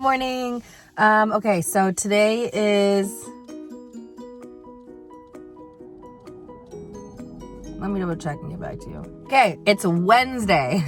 Morning. Okay, so today is, let me double check and get back to you. Okay, it's Wednesday.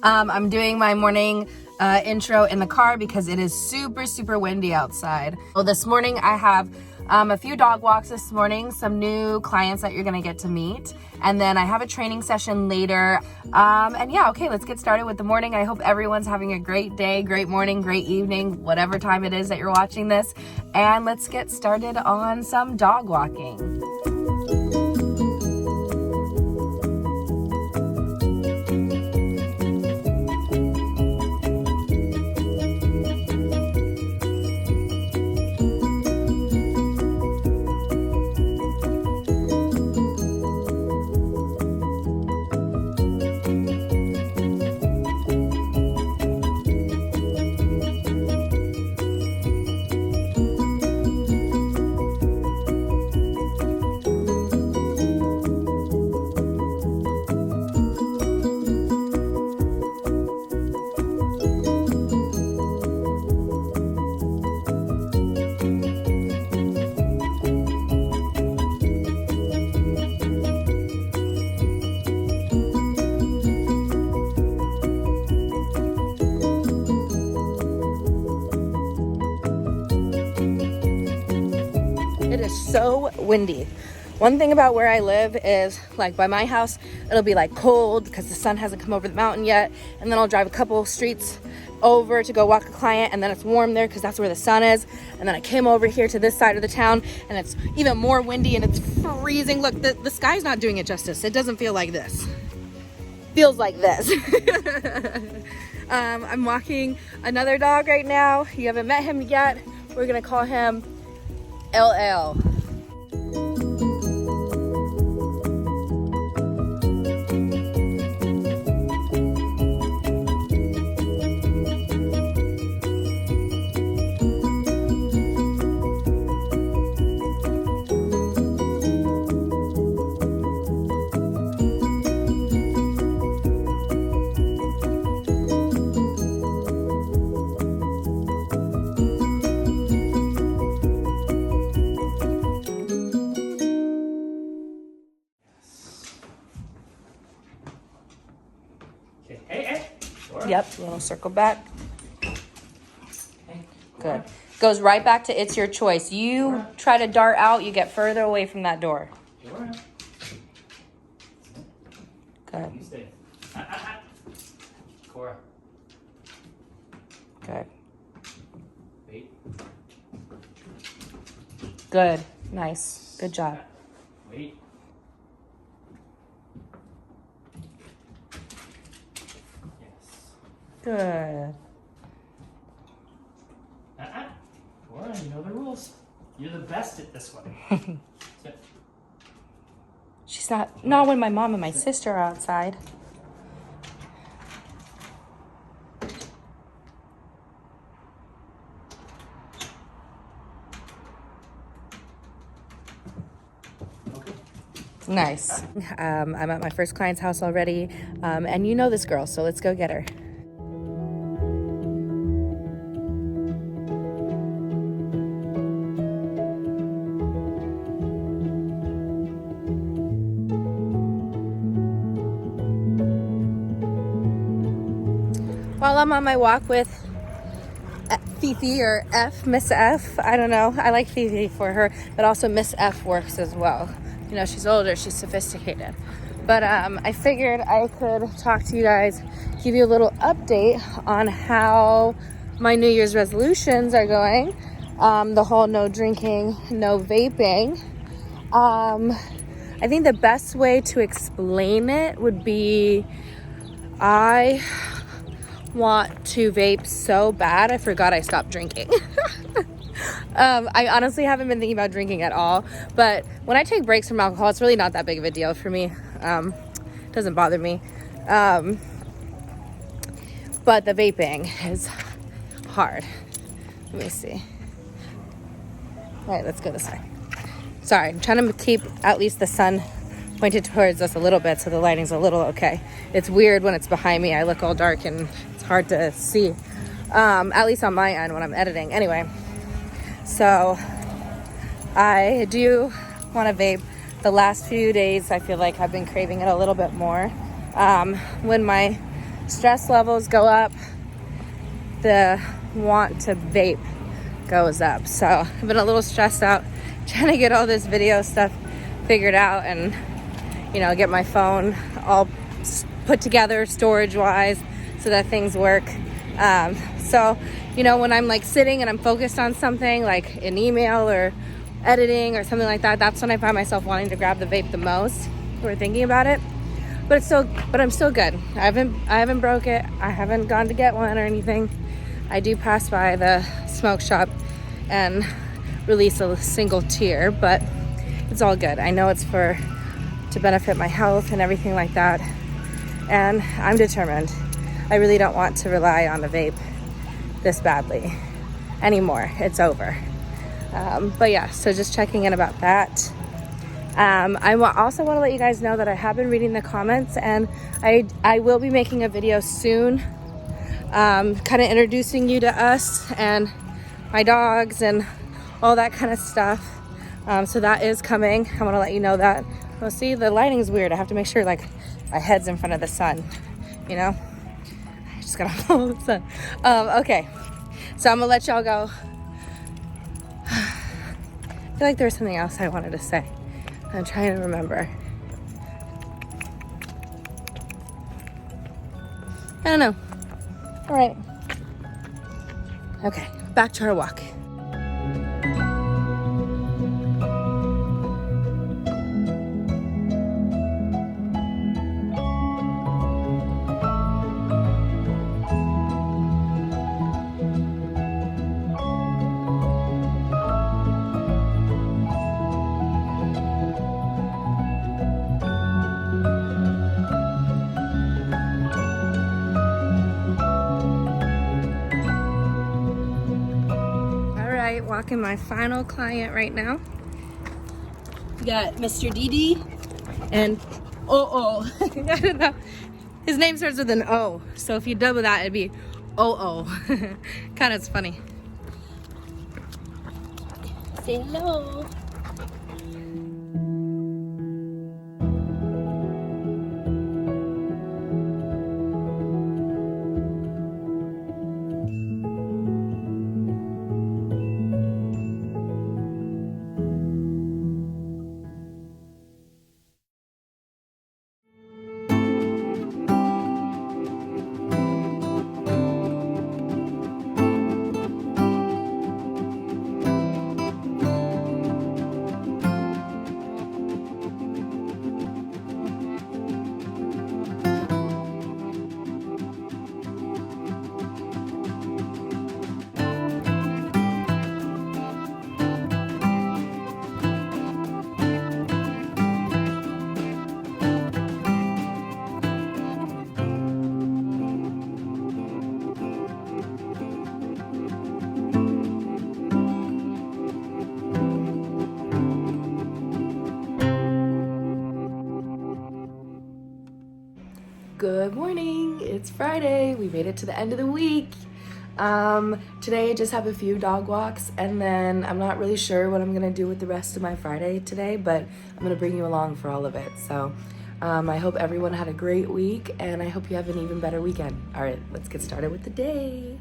I'm doing my morning intro in the car because it is super windy outside. Well, this morning I have a few dog walks this morning, some new clients that you're gonna get to meet, and then I have a training session later. And yeah, okay, let's get started with the morning. I hope everyone's having a great day, great morning, great evening, whatever time it is that you're watching this. And let's get started on some dog walking. It is so windy. One thing about where I live is, like, by my house, it'll be like cold because the sun hasn't come over the mountain yet, and then I'll drive a couple streets over to go walk a client, and then it's warm there because that's where the sun is. And then I came over here to this side of the town and it's even more windy and it's freezing. Look, the sky's not doing it justice. It doesn't feel like this. It feels like this. I'm walking another dog right now. You haven't met him yet. We're gonna call him LL. Yep, little circle back. Good. Goes right back to it's your choice. You try to dart out, you get further away from that door. Good. You stay. Cora. Good. Wait. Good. Nice. Good job. Wait. Good. Cora, you know the rules. You're the best at this one. Sit. She's not when my mom and my sister are outside. Okay. Nice. I'm at my first client's house already, and you know this girl, so let's go get her. While I'm on my walk with Fifi, or F, Miss F, I don't know. I like Fifi for her, but also Miss F works as well. You know, she's older, she's sophisticated. But I figured I could talk to you guys, give you a little update on how my New Year's resolutions are going. The whole no drinking, no vaping. I think the best way to explain it would be I want to vape so bad I forgot I stopped drinking. I honestly haven't been thinking about drinking at all, but when I take breaks from alcohol, it's really not that big of a deal for me. It doesn't bother me. But the vaping is hard. Let me see. All right, let's go this way. Sorry, I'm trying to keep at least the sun pointed towards us a little bit so the lighting's a little okay. It's weird when it's behind me. I look all dark and it's hard to see. at least on my end when I'm editing. Anyway, so I do want to vape. The last few days, I feel like I've been craving it a little bit more. When my stress levels go up, the want to vape goes up. So I've been a little stressed out trying to get all this video stuff figured out and, you know, get my phone all put together storage wise so that things work. So, you know, when I'm like sitting and I'm focused on something like an email or editing or something like that, that's when I find myself wanting to grab the vape the most or thinking about it. But I'm still good. I haven't broke it. I haven't gone to get one or anything. I do pass by the smoke shop and release a single tear, but it's all good. I know it's to benefit my health and everything like that. And I'm determined. I really don't want to rely on a vape this badly anymore. It's over. But yeah, so just checking in about that. I also want to let you guys know that I have been reading the comments, and I will be making a video soon, kind of introducing you to us and my dogs and all that kind of stuff. So that is coming. I want to let you know that. Well, see, the lighting's weird. I have to make sure like my head's in front of the sun, you know? I just gotta follow the sun. Okay, so I'm gonna let y'all go. I feel like there was something else I wanted to say. I'm trying to remember. I don't know. All right. Okay, back to our walk. Walking my final client right now. We got Mr. Didi and Oh. I don't know. His name starts with an O, so if you double that, it'd be Oh. Kind of funny. Say hello. Good morning, it's Friday. We made it to the end of the week. Today I just have a few dog walks, and then I'm not really sure what I'm gonna do with the rest of my Friday today, but I'm gonna bring you along for all of it. So I hope everyone had a great week, and I hope you have an even better weekend. All right, let's get started with the day.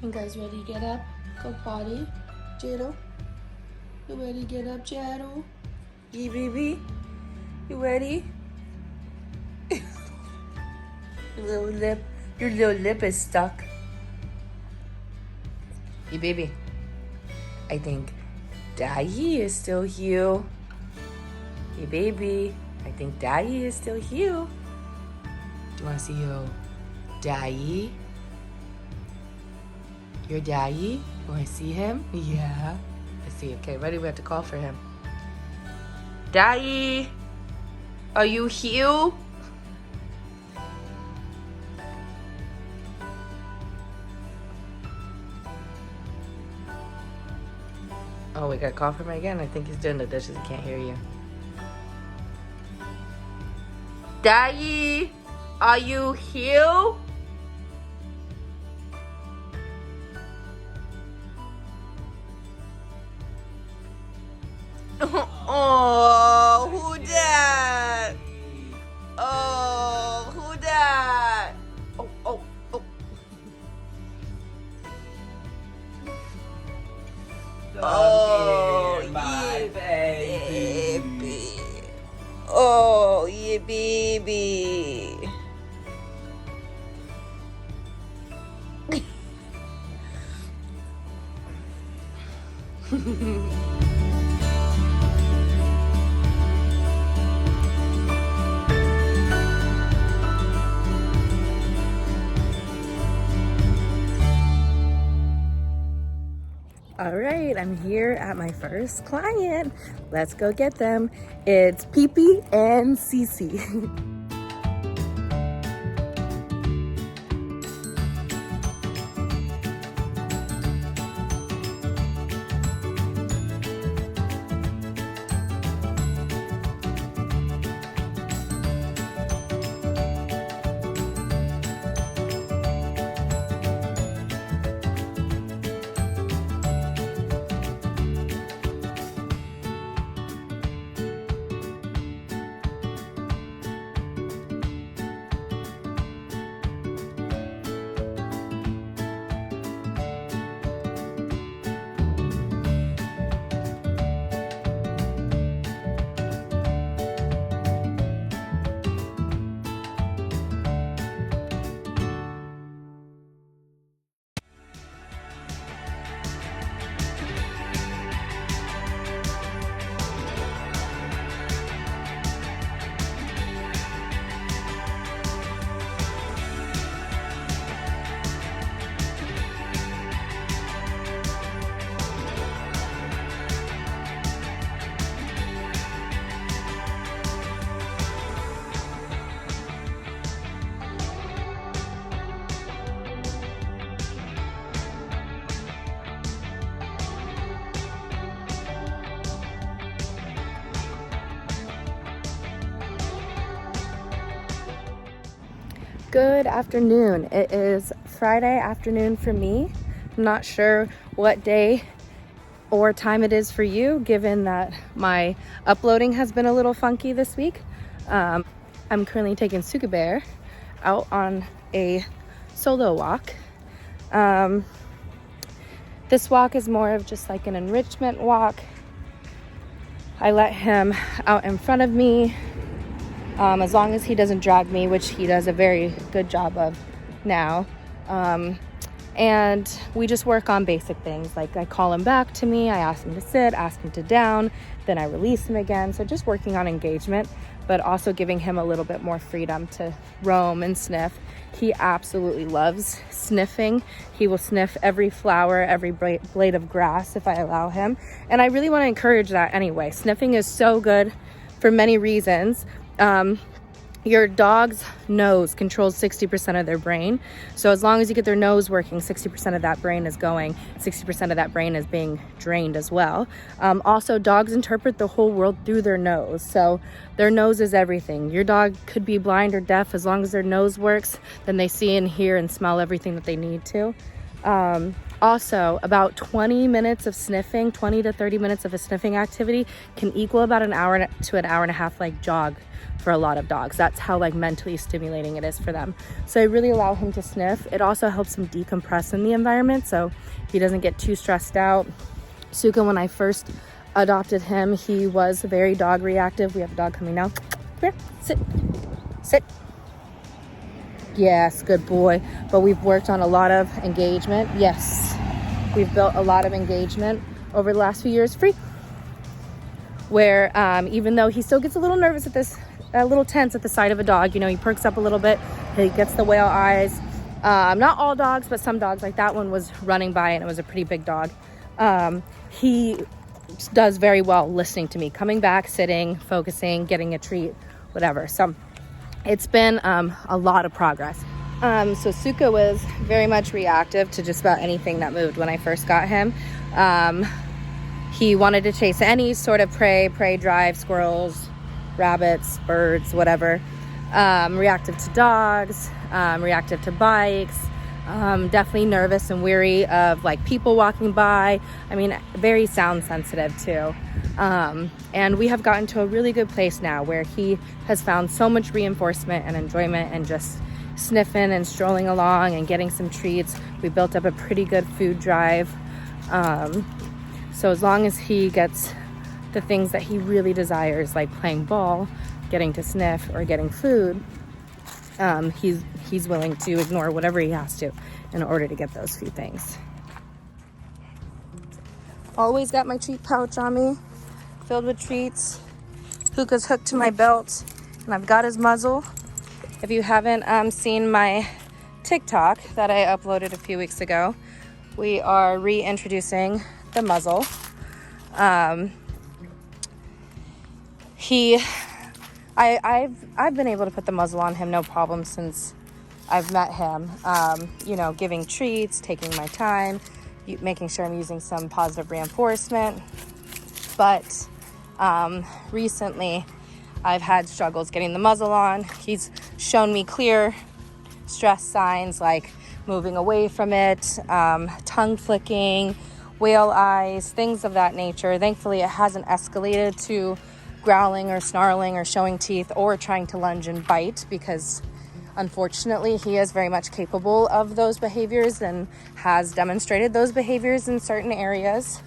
You guys ready to get up? Go potty. Jado? You ready to get up, Jado? Yeah, baby? You ready? Your little lip is stuck. Hey, baby. I think Daddy is still here. Hey, baby. I think Daddy is still here. Do you want to see your Daddy? Your daddy? You want to see him? Yeah. Let's see. Okay, ready? We have to call for him. Daddy! Are you here? Oh, we got a call from him again. I think he's doing the dishes. He can't hear you. Daddy, are you here? Oh, who that? Oh, who that? Oh, oh, oh. Oh, my baby. Oh, yeah, baby. All right, I'm here at my first client. Let's go get them. It's Pee-Pee and Cece. Good afternoon. It is Friday afternoon for me. I'm not sure what day or time it is for you, given that my uploading has been a little funky this week. I'm currently taking Suka Bear out on a solo walk. This walk is more of just like an enrichment walk. I let him out in front of me, as long as he doesn't drag me, which he does a very good job of now. And we just work on basic things, like I call him back to me, I ask him to sit, ask him to down, then I release him again. So just working on engagement, but also giving him a little bit more freedom to roam and sniff. He absolutely loves sniffing. He will sniff every flower, every blade of grass if I allow him. And I really want to encourage that anyway. Sniffing is so good for many reasons. Your dog's nose controls 60% of their brain. So as long as you get their nose working, 60% of that brain is going, 60% of that brain is being drained as well. Also, dogs interpret the whole world through their nose. So their nose is everything. Your dog could be blind or deaf. As long as their nose works, then they see and hear and smell everything that they need to. Also, about 20 minutes of sniffing, 20 to 30 minutes of a sniffing activity can equal about an hour to an hour and a half like jog for a lot of dogs. That's how like mentally stimulating it is for them. So I really allow him to sniff. It also helps him decompress in the environment so he doesn't get too stressed out. Suka, when I first adopted him, he was very dog reactive. We have a dog coming now. Come here, sit, sit. Yes, good boy. But we've worked on a lot of engagement. Yes, we've built a lot of engagement over the last few years. Free. Where even though he still gets a little nervous at this, a little tense at the sight of a dog, you know, he perks up a little bit. He gets the whale eyes. Not all dogs, but some dogs, like that one was running by and it was a pretty big dog. He does very well listening to me, coming back, sitting, focusing, getting a treat, whatever. So it's been a lot of progress. So Suka was very much reactive to just about anything that moved when I first got him. He wanted to chase any sort of prey drive, squirrels, rabbits, birds, whatever. Reactive to dogs, reactive to bikes, definitely nervous and weary of like people walking by. I mean, very sound sensitive too. And we have gotten to a really good place now where he has found so much reinforcement and enjoyment and just sniffing and strolling along and getting some treats. We built up a pretty good food drive. So as long as he gets the things that he really desires, like playing ball, getting to sniff, or getting food, he's willing to ignore whatever he has to in order to get those few things. Always got my treat pouch on me, filled with treats. Sukah's hooked to my belt, and I've got his muzzle. If you haven't seen my TikTok that I uploaded a few weeks ago, we are reintroducing the muzzle. I've been able to put the muzzle on him no problem since I've met him. You know, giving treats, taking my time, making sure I'm using some positive reinforcement. But recently I've had struggles getting the muzzle on. He's shown me clear stress signs like moving away from it, tongue flicking, whale eyes, things of that nature. Thankfully, it hasn't escalated to growling or snarling or showing teeth or trying to lunge and bite, because unfortunately he is very much capable of those behaviors and has demonstrated those behaviors in certain areas.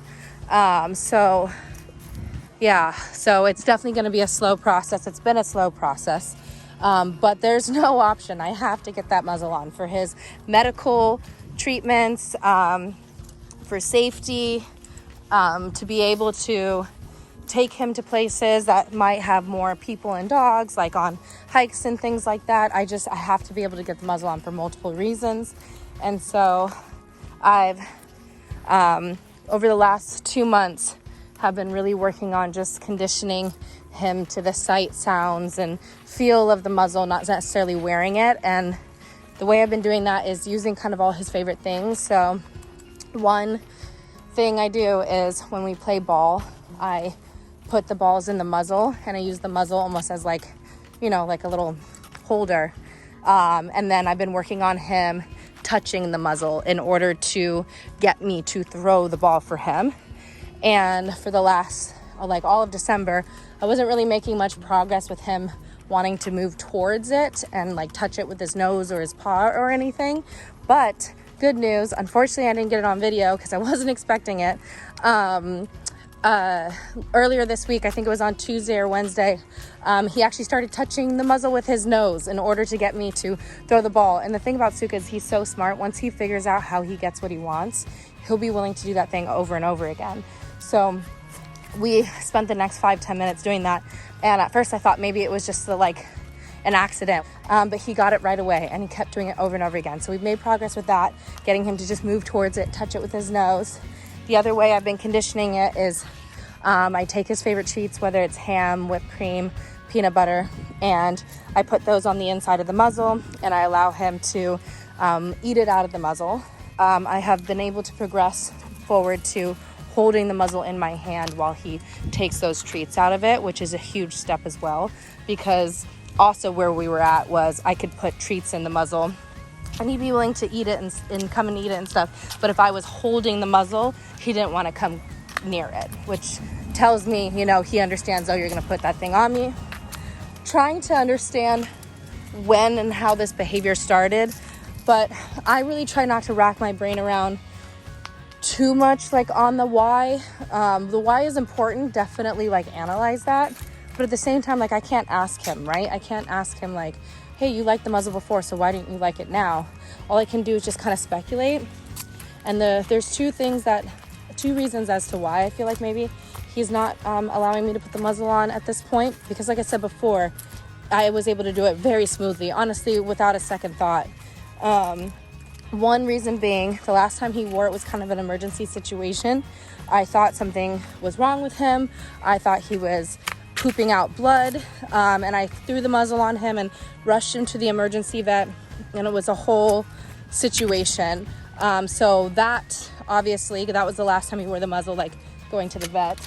So it's definitely going to be a slow process. It's been a slow process, but there's no option. I have to get that muzzle on for his medical treatments, for safety, to be able to take him to places that might have more people and dogs, like on hikes and things like that. I have to be able to get the muzzle on for multiple reasons. And so I've, over the last 2 months, have been really working on just conditioning him to the sight, sounds, and feel of the muzzle, not necessarily wearing it. And the way I've been doing that is using kind of all his favorite things. So one thing I do is when we play ball, I put the balls in the muzzle, and I use the muzzle almost as like, you know, like a little holder. And then I've been working on him touching the muzzle in order to get me to throw the ball for him. And for the last, like all of December, I wasn't really making much progress with him wanting to move towards it and like touch it with his nose or his paw or anything. But good news, unfortunately I didn't get it on video because I wasn't expecting it. Earlier this week, I think it was on Tuesday or Wednesday, he actually started touching the muzzle with his nose in order to get me to throw the ball. And the thing about Sukah is he's so smart. Once he figures out how he gets what he wants, he'll be willing to do that thing over and over again. So we spent the next 5-10 minutes doing that. And at first I thought maybe it was just an accident, but he got it right away, and he kept doing it over and over again. So we've made progress with that, getting him to just move towards it, touch it with his nose. The other way I've been conditioning it is I take his favorite treats, whether it's ham, whipped cream, peanut butter, and I put those on the inside of the muzzle, and I allow him to eat it out of the muzzle. I have been able to progress forward to holding the muzzle in my hand while he takes those treats out of it, which is a huge step as well, because also where we were at was I could put treats in the muzzle and he'd be willing to eat it and come and eat it and stuff. But if I was holding the muzzle, he didn't want to come near it, which tells me, you know, he understands, oh, you're going to put that thing on me. Trying to understand when and how this behavior started, but I really try not to rack my brain around too much like on the why. The why is important, definitely like analyze that, but at the same time, like I can't ask him, right? I can't ask him like, hey, you liked the muzzle before, so why didn't you like it now? All I can do is just kind of speculate. And there's two reasons as to why I feel like maybe he's not allowing me to put the muzzle on at this point, because like I said before, I was able to do it very smoothly, honestly, without a second thought. One reason being, the last time he wore it was kind of an emergency situation. I thought something was wrong with him. I thought he was pooping out blood, and I threw the muzzle on him and rushed him to the emergency vet, and it was a whole situation. So that, obviously, that was the last time he wore the muzzle, like going to the vet.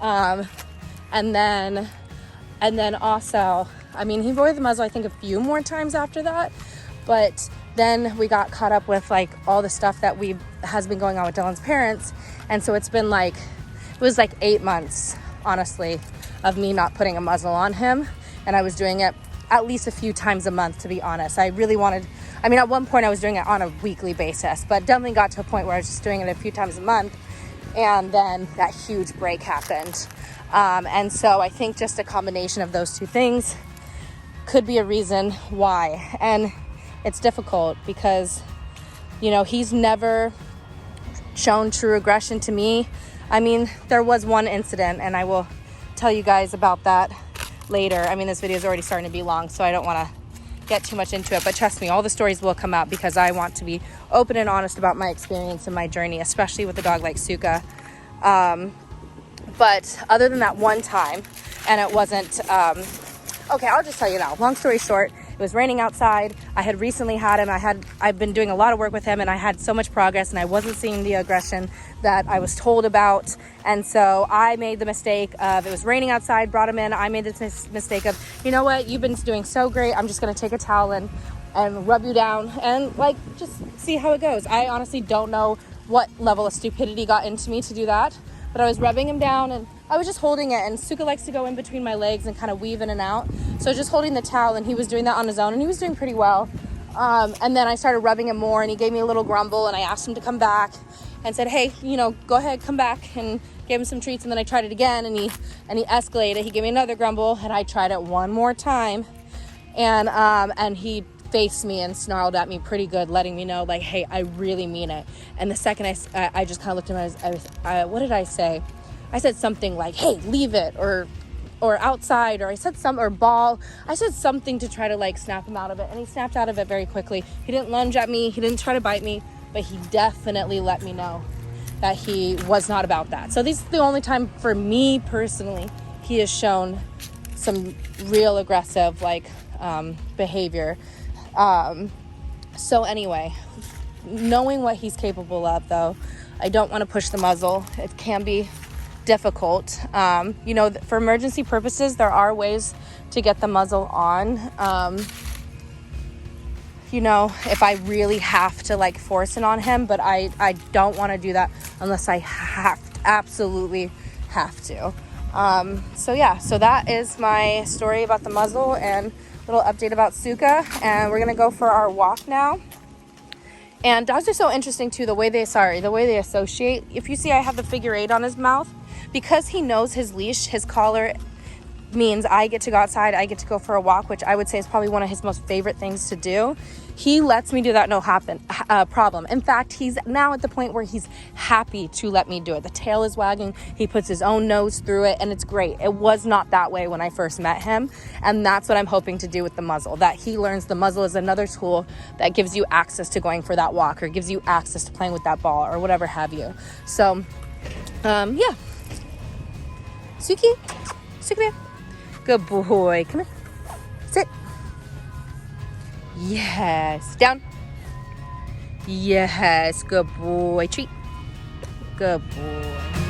And then also, I mean, he wore the muzzle I think a few more times after that, but then we got caught up with like all the stuff that has been going on with Dylan's parents, and so it was like 8 months, honestly, of me not putting a muzzle on him, and I was doing it at least a few times a month, to be honest. I really wanted, I mean, at one point I was doing it on a weekly basis, but definitely got to a point where I was just doing it a few times a month, and then that huge break happened. And so I think just a combination of those two things could be a reason why. And it's difficult because, you know, he's never shown true aggression to me. I mean, there was one incident, and I will tell you guys about that later. I mean, this video is already starting to be long, so I don't want to get too much into it, but trust me, all the stories will come out because I want to be open and honest about my experience and my journey, especially with a dog like Suka. But other than that one time, and it wasn't, okay, I'll just tell you now. Long story short, it was raining outside. I had recently had him. I've been doing a lot of work with him, and I had so much progress, and I wasn't seeing the aggression that I was told about. And so I made the mistake of, it was raining outside, brought him in. I made this mistake of, you know what, you've been doing so great. I'm just going to take a towel and rub you down and like just see how it goes. I honestly don't know what level of stupidity got into me to do that, but I was rubbing him down and I was just holding it, and Suka likes to go in between my legs and kind of weave in and out. So just holding the towel, and he was doing that on his own, and he was doing pretty well. And then I started rubbing him more, and he gave me a little grumble, and I asked him to come back and said, hey, you know, go ahead, come back, and gave him some treats. And then I tried it again, and he escalated. He gave me another grumble, and I tried it one more time, and he faced me and snarled at me pretty good, letting me know, like, hey, I really mean it. And the second I just kind of looked at him, what did I say? I said something like, hey, leave it, or outside, or I said or ball. I said something to try to like snap him out of it, and he snapped out of it very quickly. He didn't lunge at me, he didn't try to bite me, but he definitely let me know that he was not about that. So this is the only time for me personally he has shown some real aggressive like behavior. So anyway, knowing what he's capable of, though, I don't want to push the muzzle. It can be difficult. You know, for emergency purposes, there are ways to get the muzzle on. You know, if I really have to like force it on him, but I don't want to do that unless I absolutely have to. So yeah, so that is my story about the muzzle and a little update about Suka, and we're gonna go for our walk now. And dogs are so interesting too, the way they associate. If you see, I have the figure 8 on his mouth. Because he knows his leash, his collar means I get to go outside, I get to go for a walk, which I would say is probably one of his most favorite things to do. He lets me do that, no problem. In fact, he's now at the point where he's happy to let me do it. The tail is wagging, he puts his own nose through it, and it's great. It was not that way when I first met him, and that's what I'm hoping to do with the muzzle, that he learns the muzzle is another tool that gives you access to going for that walk, or gives you access to playing with that ball, or whatever have you. So, yeah. Suki, Suka, good boy. Come here. Sit. Yes. Down. Yes. Good boy. Treat. Good boy.